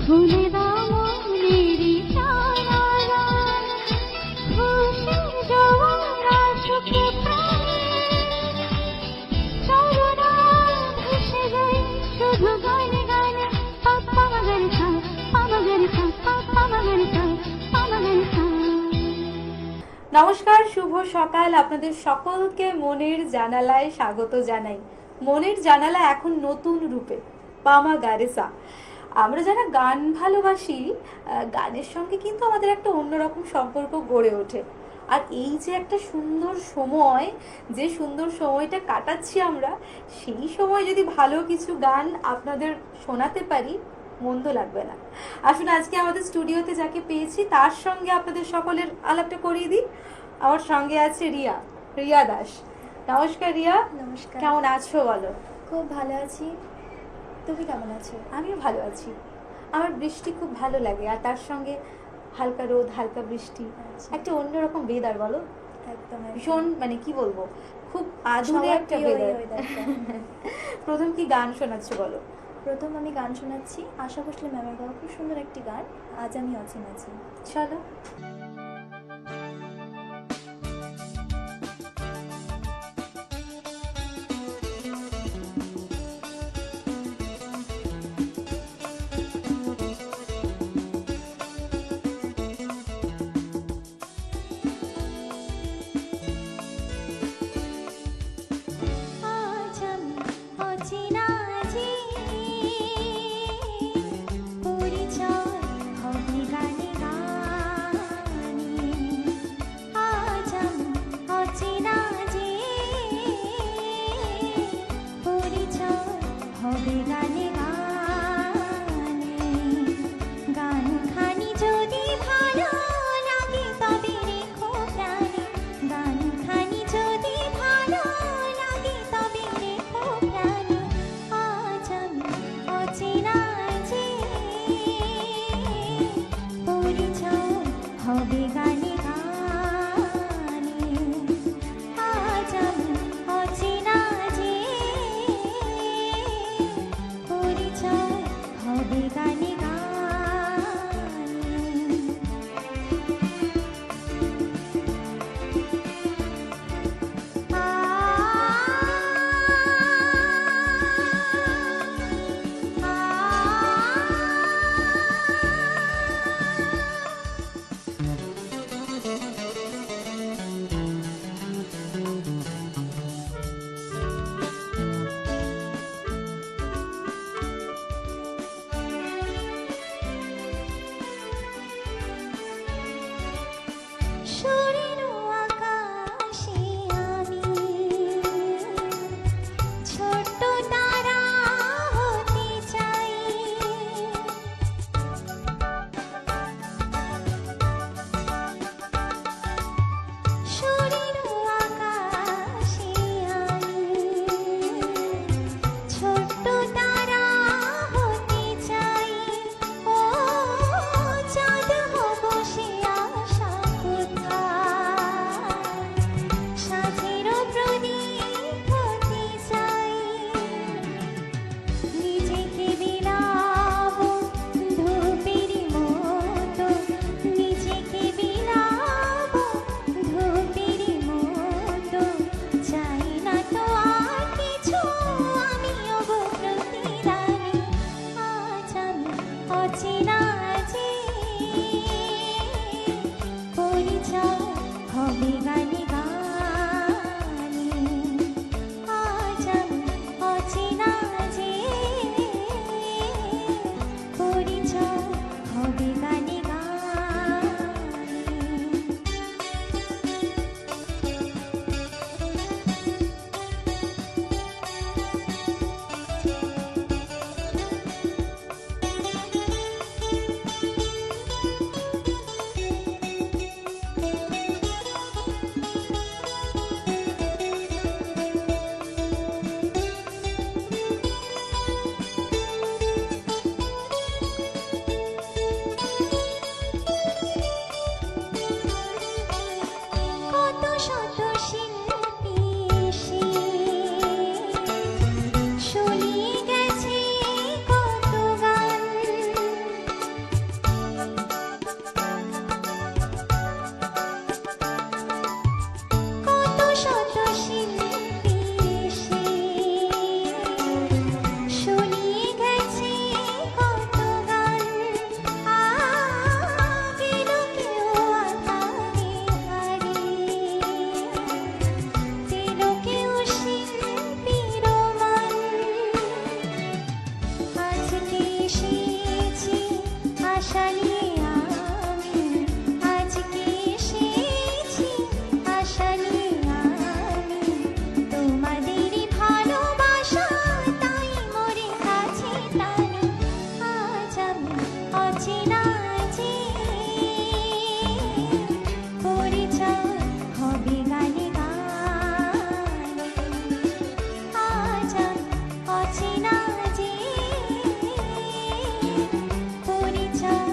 ভুলে দাও মনেরই জানালা, খুশির জোয়ার আসুকে প্রাণে, চলো না ভেসে যাই শুধু গানে গানে। পাপা মাগারে খা, পামাগারে খা, পাপা মাগারে খা, পামাগারে খা। নমস্কার, শুভ সকাল। আপনাদের সকলকে মনের জানালায় স্বাগত জানাই। মনের জানালা এখন নতুন রূপে, পামা গারেসা। আমরা যারা গান ভালোবাসি, গানের সঙ্গে কিন্তু আমাদের একটা অন্যরকম সম্পর্ক গড়ে ওঠে। আর এই যে একটা সুন্দর সময়, যে সুন্দর সময়টা কাটাচ্ছি আমরা, সেই সময় যদি ভালো কিছু গান আপনাদের শোনাতে পারি, মন্দ লাগবে না। আসুন আজকে আমাদের স্টুডিওতে যাকে পেয়েছি তার সঙ্গে আপনাদের সকলের আলাপটা করিয়ে দিই। আমার সঙ্গে আছে রিয়া দাস। নমস্কার রিয়া। নমস্কার। কেমন আছো বলো? খুব ভালো আছি, তুমি কেমন আছো? আমিও ভালো আছি। আমার বৃষ্টি খুব ভালো লাগে, আর তার সঙ্গে হালকা রোদ, হালকা বৃষ্টি, একটা অন্যরকম ওয়েদার বলো। একদম ভীষণ, মানে কি বলবো, খুব আধুনিক একটা ওয়েদার। প্রথম কি গান শোনাচ্ছো বলো? প্রথম আমি গান শোনাচ্ছি আশা ভোসলে ম্যামের গাওয়া খুব সুন্দর একটি গান, আজ আমি অচেনা আছি। চলো। অচেনা যে পরিচয় হবে গানে গানে আজ অচেনা যে পরিচয়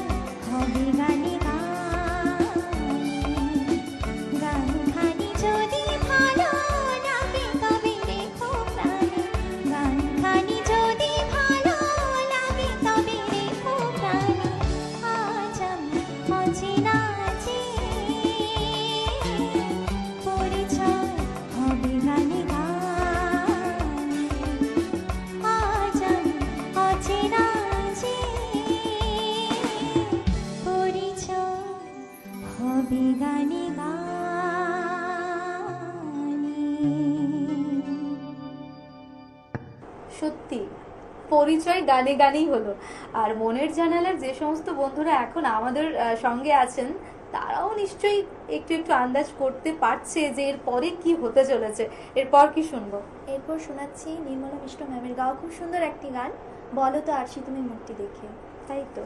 হবে গানে গানে গানখানি যদি ভালো লাগে তবে রেখো প্রাণে গানখানি যদি ভালো লাগে তবে রেখো প্রাণে আজ আমি অচেনা যে পরিচয় হবে গানে গানে আজ আমি অচেনা যে পরিচয় হবে গানে গানে। সত্যি পরিচয় গানে গানেই হলো। আর মনের জানালার যে সমস্ত বন্ধুরা এখন আমাদের সঙ্গে আছেন তারাও নিশ্চয়ই একটু একটু আন্দাজ করতে পারছে যে এরপরে কি হতে চলেছে। এরপর কি শুনবো? এরপর শোনাচ্ছি নির্মলা মিশ্র ম্যামের গাওয়া খুব সুন্দর একটি গান, বলো তো আরশি তুমি মুক্তি দেখে। তাই তো।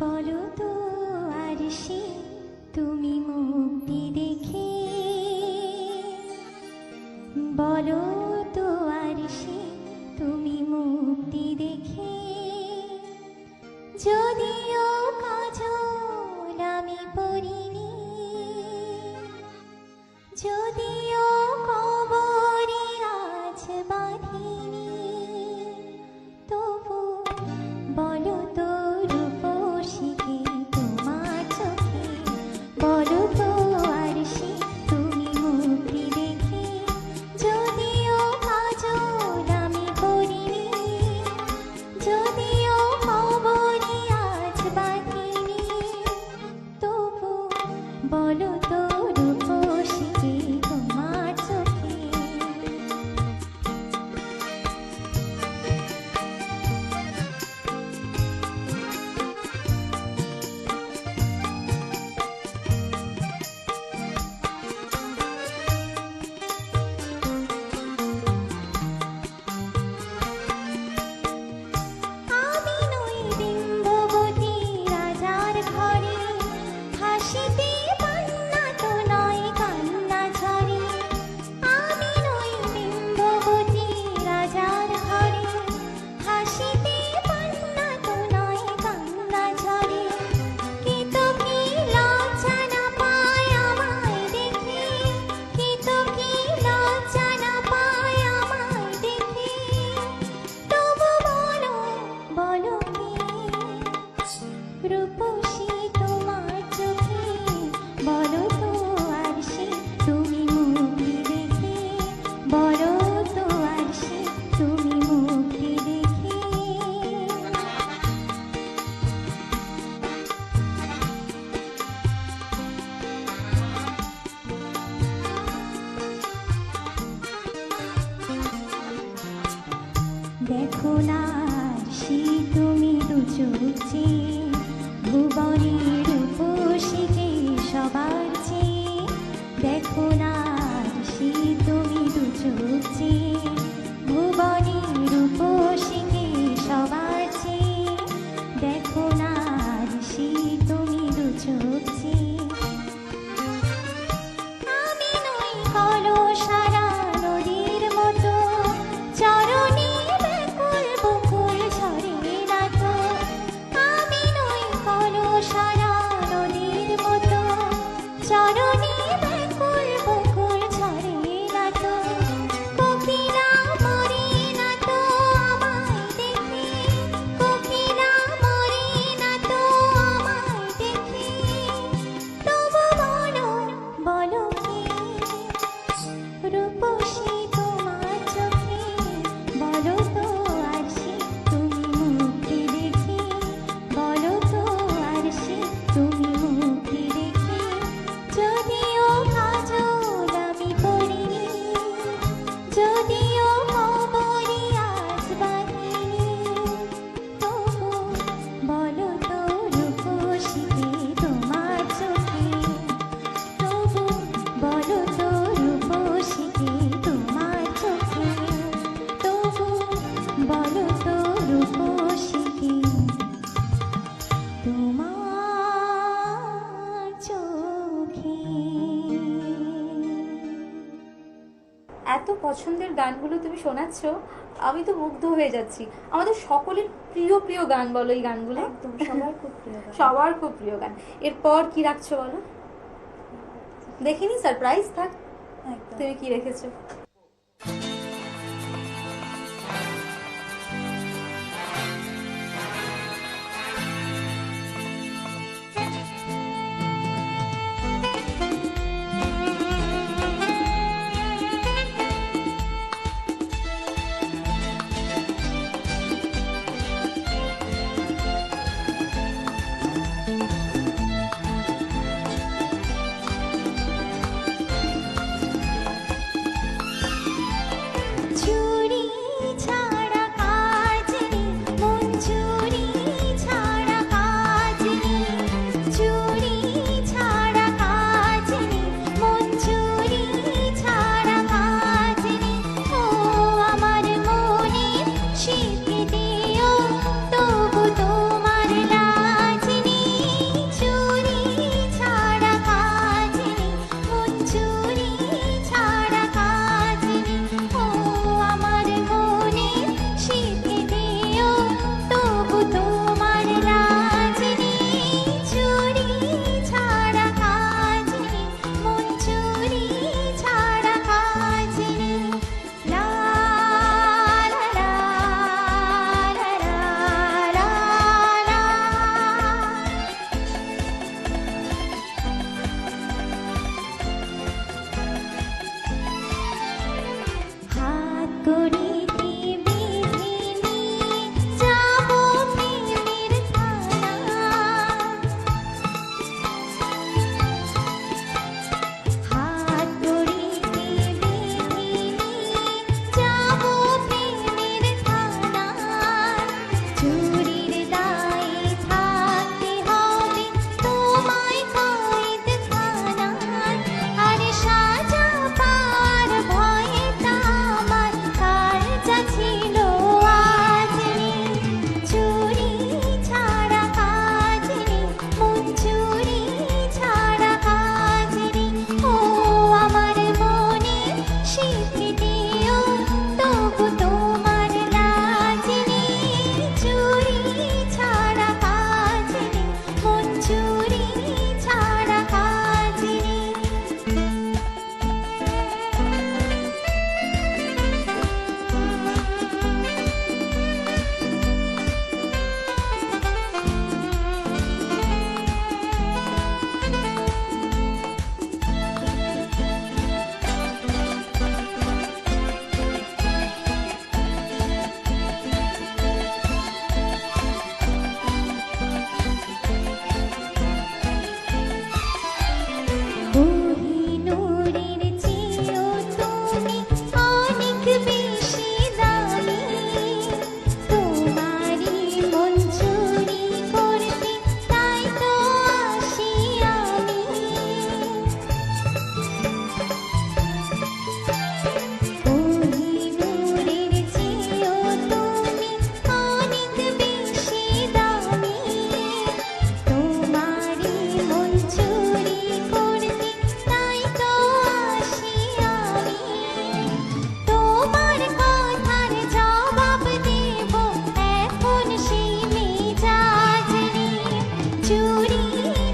বলো তো আরশি তুমি মুক্তি দেখে বলো তো আরশি তুমি মুক্তি দেখে যদিও কাজল আমি পড়িনি যদিও কবরে আজ বাঁধিনি তবু বলো তো রূপসীকে তোমার চোখে বলো তো আরশি তুমি মুক্তি দেখে যদিও কাজল আমি পড়িনি যদিও কবরে আজ বাঁধিনি তবু বলো তো রূপসীকে তোমার চোখে। আমি নই বিম্ববতী রাজার ঘরে হাসিতে পান্না তো নয় কান্না ঝরে আমি নই বিম্ববতী রাজার ঘরে হাসিতে পান্না তো নয় কান্না ঝরে কি তো কি লজ্জা না পায় আমায় দেখে কি তো কি লজ্জা না পায় আমায় দেখে তবু বলো বলো কি রূপসী তোমার চোখে বলো তো আরশি তুমি মুক্তি দেখে বলো তো আরশি তুমি মুক্তি দেখে। দেখো না আরশি তুমি দু চোখ চেয়ে ভুবনের রূপসীকে সবার চেয়ে দেখো না আরশি তুমি দু চোখ চেয়ে ভুবনের রূপসীকে সবার চেয়ে দেখো না আরশি তুমি দু চোখ চেয়ে আমি নই কলসারা নদীর মতো চরণে ব্যাকুল বকুল ঝরে না তো আমি নই কলসারা নদীর মতো চরণে ব্যাকুল বকুল ঝরে না তো কোকিলা মরে না তো পছন্দের গানগুলো তুমি শোনাচ্ছ, আমি তো মুগ্ধ হয়ে যাচ্ছি। আমাদের সকলের প্রিয় প্রিয় গান বলো এই গানগুলো। একদম সবার খুব প্রিয় গান। সবার খুব প্রিয় গান। এরপর কি রাখছো বলো? দেখিনি, সারপ্রাইজ থাক। একদম। তুমি কি রেখেছো? চুরি ছাড়া কাজ নেই, মন চুরি ছাড়া কাজ নেই, চুরি ছাড়া কাজ নেই, মন চুরি ছাড়া কাজ নেই। ও আমার মনে শিখে দিও, তবু তোমার লাজ নেই। চুরি ছাড়া কাজ নেই, মন চুরি ছাড়া কাজ নেই। ও আমার মনে শিখে দিও, তবু তোমার লাজ নেই। চুরি ছাড়া কাজ নেই, মন চুরি ছাড়া কাজ নেই। লা লা লা লা লা লা লা। হাত করিতে বেঁধে নিয়ে যাবো প্রেমের খানা। হাত করিতে বেঁধে নিয়ে যাবো প্রেমের খানা। চুরির দায়ে থাকতে হবে তোমায় কয়েদখানায়। আর সাজা পার ভয়টা আমার কার্যা ছিল আজ নেই। চুরি ছাড়া কাজ নেই, মন চুরি ছাড়া কাজ নেই। ও আমার মনে শিখে দিও, তবু তোমার লাজ নেই। চুরি ছাড়া কাজ নেই, মন চুরি ছাড়া কাজ নেই। কোহিনূরের চেয়েও তুমি অনেক বেশি দামি। তোমারই মন চুরি করতে তাই তো আসি আমি। কোহিনূরের চেয়েও তুমি অনেক বেশি দামি। তোমারই মন চুরি করতে তাই তো আসি আমি। তোমার কথার জবাব দেব এখন সেই মেজাজ নেই। চুরি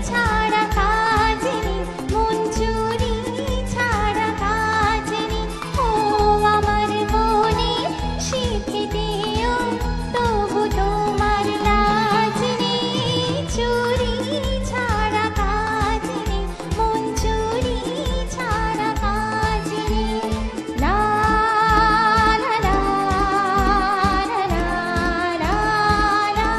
ছাড়া কাজ নেই, মন চুরি ছাড়া কাজ নেই। ও আমার মনে শিখে দিও, তবু তোমার লাজ নেই। চুরি ছাড়া কাজ নেই, মন চুরি ছাড়া কাজ নেই। লা লা লা লা লা লা লা।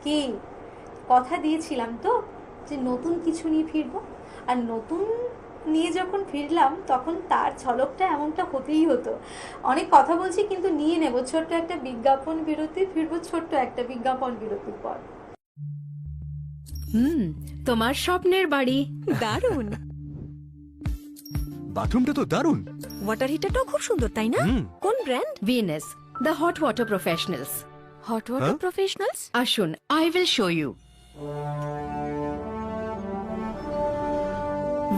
কি কথা দিয়েছিলাম তো যে নতুন কিছু নিয়ে ফিরবো, আর নতুন নিয়ে যখন ফিরলাম তখন তার ঝলকটা এমনটা হতেই হতো। অনেক কথা বলছি কিন্তু নিয়ে নেব ছোট্ট একটা বিজ্ঞাপন বিরতি, ফিরবো ছোট্ট একটা বিজ্ঞাপন বিরতির পর। তোমার স্বপ্নের বাড়ি দারুণ। বাথরুমটা তো দারুণ। ওয়াটার হিটারটাও খুব সুন্দর, তাই না? কোন brand? Venus, the hot water professionals. Hot water professionals আসুন, I will show you.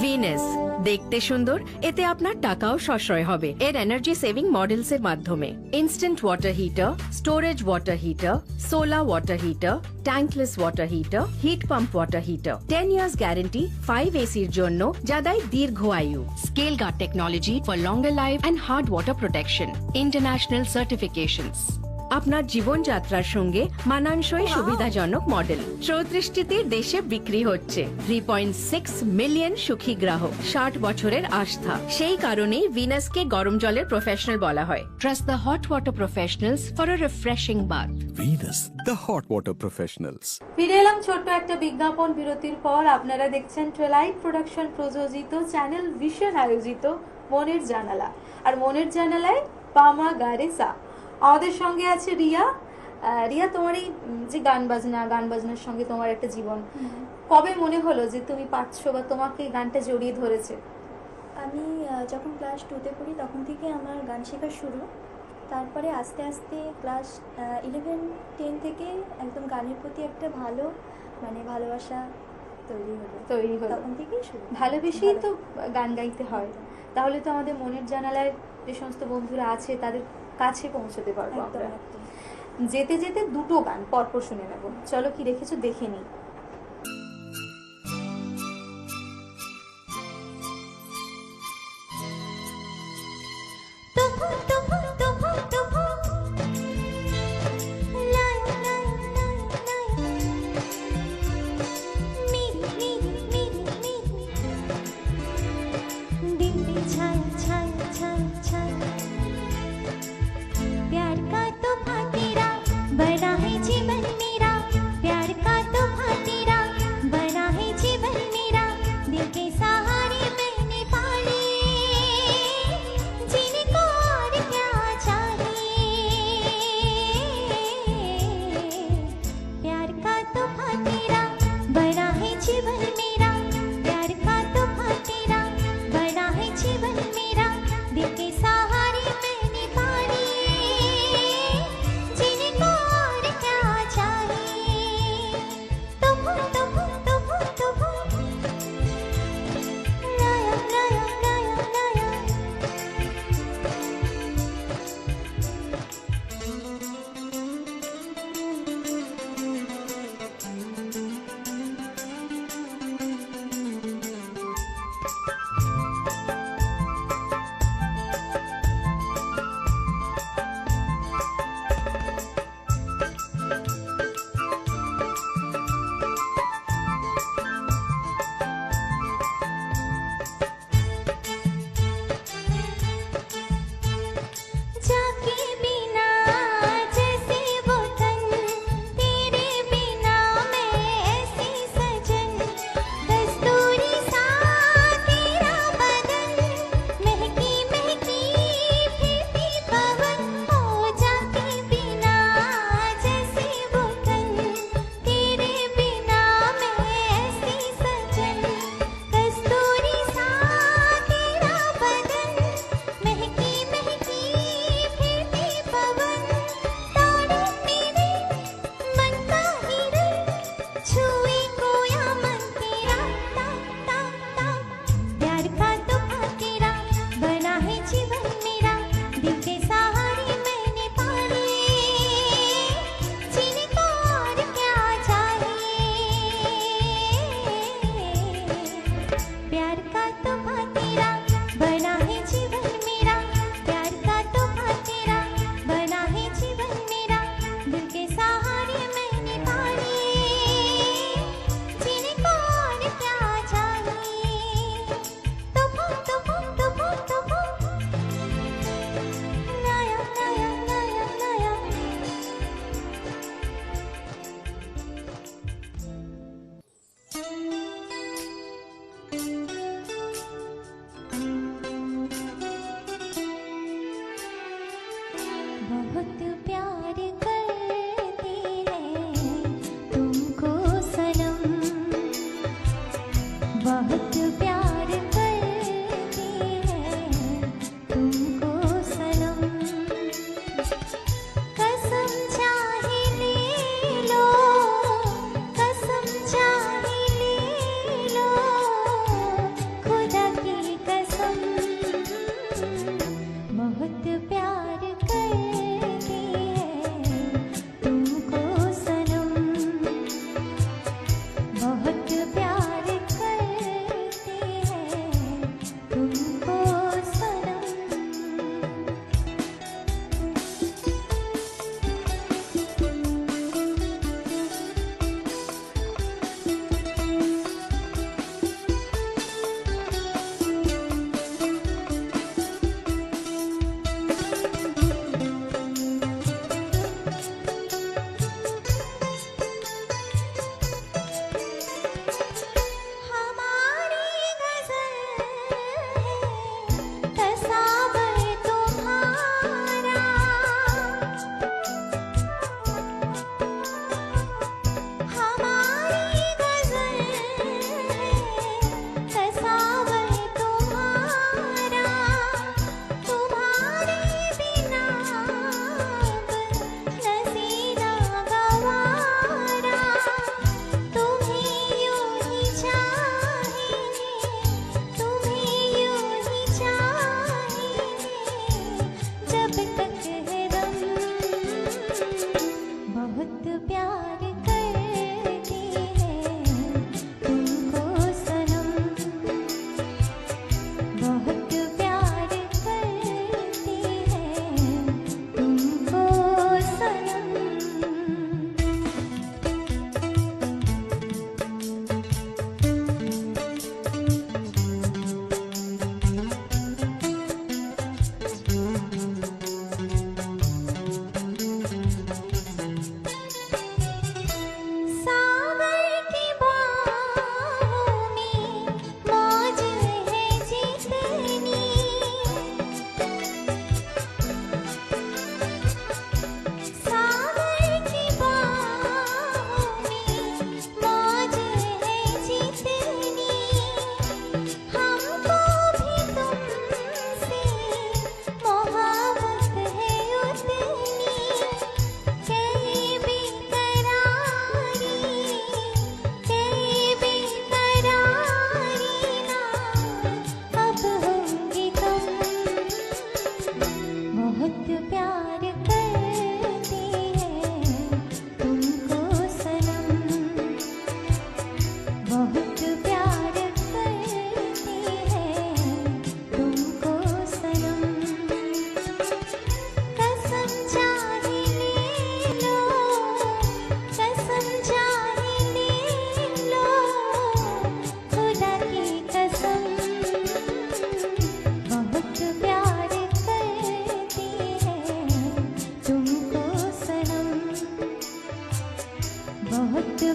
Venus দেখতে সুন্দর, এতে আপনার টাকাও সাশ্রয় হবে। এর এনার্জি সেভিং মডেলস এর মাধ্যমে instant water heater, storage water heater, solar water heater, tankless water heater, heat pump water heater, 10 years guarantee, 5 এসির জন্য যা দেয় দীর্ঘ আয়ু। Scale guard technology for longer life and hard water protection, international certifications. আপনার জীবনযাত্রার সঙ্গে মানানসই সুবিধাজনক মডেল 34টি দেশে বিক্রি হচ্ছে। 3.6 মিলিয়ন সুখী গ্রাহক, 60 বছরের আস্থা। সেই কারণেই ভিনাসকে গরম জলের প্রফেশনাল বলা হয়। Trust the hot water professionals for a refreshing bath. Venus, the hot water professionals. ফিরে এলাম ছোট্ট একটা বিজ্ঞাপন বিরতির পর। আপনারা দেখছেন টুয়েলাইট প্রোডাকশন প্রযোজিত, চ্যানেল ভিশন আয়োজিত মনের জানালা। আর মনের জানালায় পামা গারেসা। আমাদের সঙ্গে আছে রিয়া। রিয়া, তোমার এই যে গান বাজনার সঙ্গে তোমার একটা জীবন, কবে মনে হলো যে তুমি পারছো বা তোমাকে এই গানটা জড়িয়ে ধরেছে? আমি যখন ক্লাস 2তে পড়ি তখন থেকে আমার গান শেখা শুরু। তারপরে আস্তে আস্তে ক্লাস 11-10 থেকে একদম গানের প্রতি একটা ভালোবাসা তৈরি হলো। তখন থেকেই শুরু। ভালোবেসেই তো গান গাইতে হয়। তাহলে তো আমাদের মনের জানালায় যে সমস্ত বন্ধুরা আছে তাদের কাছে পৌঁছতে পারবো আমরা। যেতে যেতে দুটো গান পরপর শুনে নেব। চলো, কি রেখেছো দেখে নিই। प्यार का तोहफा तेरा बड़ा है जीवन मेरा, प्यार का तोहफा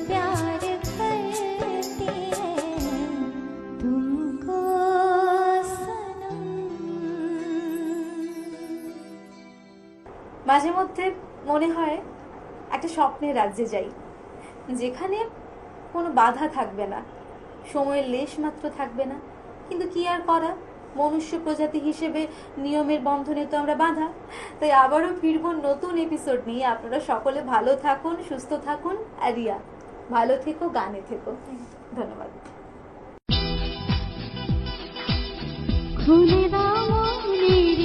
प्यार करती है तुमको सनम। মাঝে মধ্যে মনে হয় একটা স্বপ্নের রাজ্যে যাই, যেখানে কোনো বাধা থাকবে না, সময়ের লেশ মাত্র থাকবে না। কিন্তু কি আর করা, মনুষ্য প্রজাতি হিসেবে নিয়মের বন্ধনে তো আমরা বাঁধা। তাই আবারও ফিরবো নতুন এপিসোড নিয়ে। আপনারা সকলে ভালো থাকুন, সুস্থ থাকুন। আর রিয়া, ভালো থেকো, গানে থেকো। ধন্যবাদ। খুলে দাও মনের